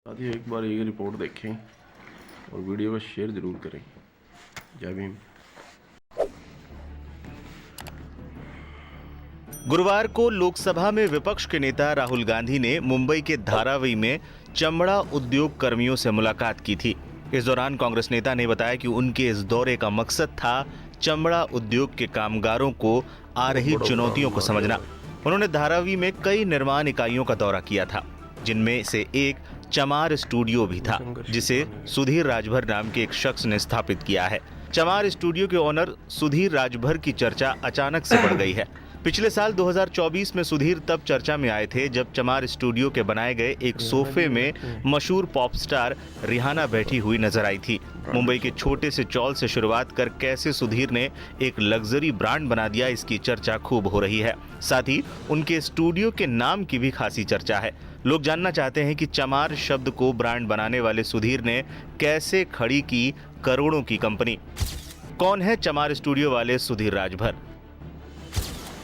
साथ ही एक बार ये रिपोर्ट देखें और वीडियो को शेयर ज़रूर करें। जय भीम। गुरुवार को लोकसभा में विपक्ष के नेता राहुल गांधी ने मुंबई के धारावी में चमड़ा उद्योग कर्मियों से मुलाकात की थी। इस दौरान कांग्रेस नेता ने बताया कि उनके इस दौरे का मकसद था चमड़ा उद्योग के कामगारों को आ रही चुनौतियों को समझना। उन्होंने धारावी में कई निर्माण इकाइयों का दौरा किया था, जिनमें से एक चमार स्टूडियो भी था, जिसे सुधीर राजभर नाम के एक शख्स ने स्थापित किया है। चमार स्टूडियो के ओनर सुधीर राजभर की चर्चा अचानक से बढ़ गई है। पिछले साल 2024 में सुधीर तब चर्चा में आए थे जब चमार स्टूडियो के बनाए गए एक सोफे में मशहूर पॉप स्टार रिहाना बैठी हुई नजर आई थी। मुंबई के छोटे से चॉल से शुरुआत कर कैसे सुधीर ने एक लग्जरी ब्रांड बना दिया, इसकी चर्चा खूब हो रही है। साथ ही उनके स्टूडियो के नाम की भी खासी चर्चा है। लोग जानना चाहते हैं कि चमार शब्द को ब्रांड बनाने वाले सुधीर ने कैसे खड़ी की करोड़ों की कंपनी। कौन है चमार स्टूडियो वाले सुधीर राजभर?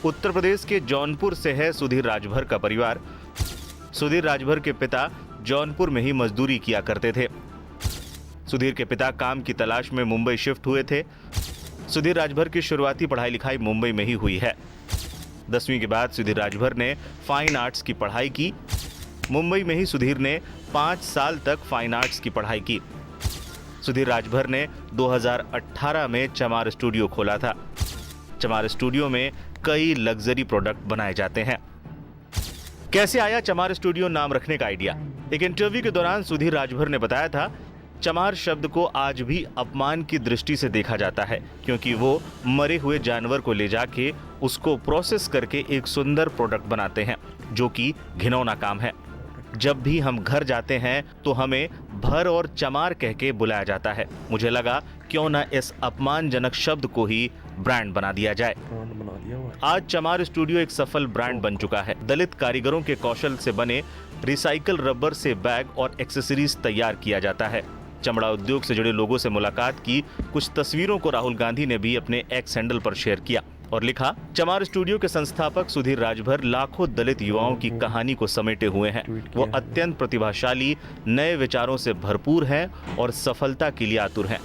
उत्तर प्रदेश के जौनपुर से है सुधीर राजभर का परिवार। सुधीर राजभर के पिता जौनपुर में ही मजदूरी किया करते थे। सुधीर के पिता काम की तलाश में मुंबई शिफ्ट हुए थे। सुधीर राजभर की शुरुआती पढ़ाई लिखाई मुंबई में ही हुई है। 10वीं के बाद सुधीर राजभर ने फाइन आर्ट्स की पढ़ाई की। मुंबई में ही सुधीर ने 5 साल तक फाइन आर्ट्स की पढ़ाई की। सुधीर राजभर ने 2018 में चमार स्टूडियो खोला था। चमार स्टूडियो में कई लग्जरी प्रोडक्ट बनाए जाते हैं। कैसे आया चमार स्टूडियो नाम रखने का आइडिया? एक इंटरव्यू के दौरान सुधीर राजभर ने बताया था, चमार शब्द को आज भी अपमान की दृष्टि से देखा जाता है, क्योंकि वो मरे हुए जानवर को ले जाके उसको प्रोसेस करके एक सुंदर प्रोडक्ट बनाते हैं, जो कि घिनौना काम है। जब भी हम घर जाते हैं तो हमें भर और चमार कह के बुलाया जाता है। मुझे लगा क्यों ना इस अपमानजनक शब्द को ही ब्रांड बना दिया जाए। आज चमार स्टूडियो एक सफल ब्रांड बन चुका है। दलित कारीगरों के कौशल से बने रिसाइकल रबर से बैग और एक्सेसरीज तैयार किया जाता है। चमड़ा उद्योग से जुड़े लोगों से मुलाकात की कुछ तस्वीरों को राहुल गांधी ने भी अपने एक्स हैंडल पर शेयर किया और लिखा, चमार स्टूडियो के संस्थापक सुधीर राजभर लाखों दलित युवाओं की कहानी को समेटे हुए हैं। वो अत्यंत प्रतिभाशाली, नए विचारों से भरपूर हैं और सफलता के लिए आतुर हैं,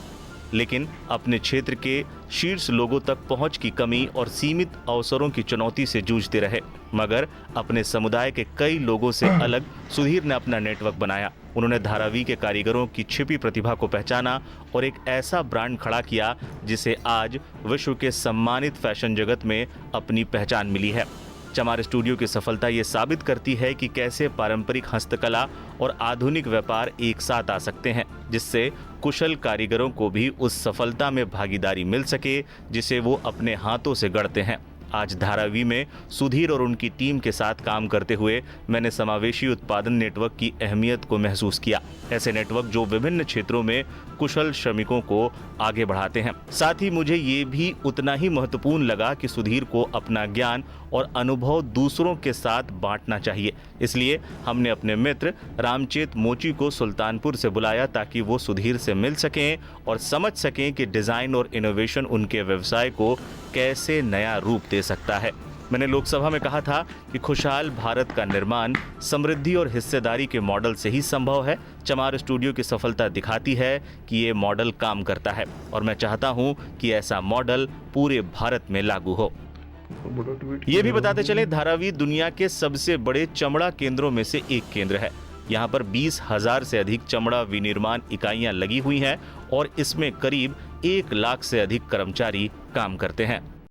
लेकिन अपने क्षेत्र के शीर्ष लोगों तक पहुंच की कमी और सीमित अवसरों की चुनौती से जूझते रहे। मगर अपने समुदाय के कई लोगों से अलग सुधीर ने अपना नेटवर्क बनाया। उन्होंने धारावी के कारीगरों की छिपी प्रतिभा को पहचाना और एक ऐसा ब्रांड खड़ा किया जिसे आज विश्व के सम्मानित फैशन जगत में अपनी पहचान मिली है। चमार स्टूडियो की सफलता ये साबित करती है कि कैसे पारंपरिक हस्तकला और आधुनिक व्यापार एक साथ आ सकते हैं, जिससे कुशल कारीगरों को भी उस सफलता में भागीदारी मिल सके जिसे वो अपने हाथों से गढ़ते हैं। आज धारावी में सुधीर और उनकी टीम के साथ काम करते हुए मैंने समावेशी उत्पादन नेटवर्क की अहमियत को महसूस किया। ऐसे नेटवर्क जो विभिन्न क्षेत्रों में कुशल श्रमिकों को आगे बढ़ाते हैं। साथ ही मुझे ये भी उतना ही महत्वपूर्ण लगा कि सुधीर को अपना ज्ञान और अनुभव दूसरों के साथ बांटना चाहिए। इसलिए हमने अपने मित्र रामचेत मोची को सुल्तानपुर से बुलाया ताकि वो सुधीर से मिल सकें और समझ सकें कि डिजाइन और इनोवेशन उनके व्यवसाय को कैसे नया रूप दे सकता है। मैंने लोकसभा में कहा था कि खुशहाल भारत का निर्माण समृद्धि और हिस्सेदारी के मॉडल से ही संभव है। चमार स्टूडियो की सफलता दिखाती है कि ये मॉडल काम करता है और मैं चाहता हूं कि ऐसा मॉडल पूरे भारत में लागू हो। ये भी बताते चले, धारावी दुनिया के सबसे बड़े चमड़ा केंद्रों में से एक केंद्र है। यहाँ पर 20,000 से अधिक चमड़ा विनिर्माण इकाइयां लगी हुई हैं और इसमें करीब 1 लाख से अधिक कर्मचारी काम करते हैं।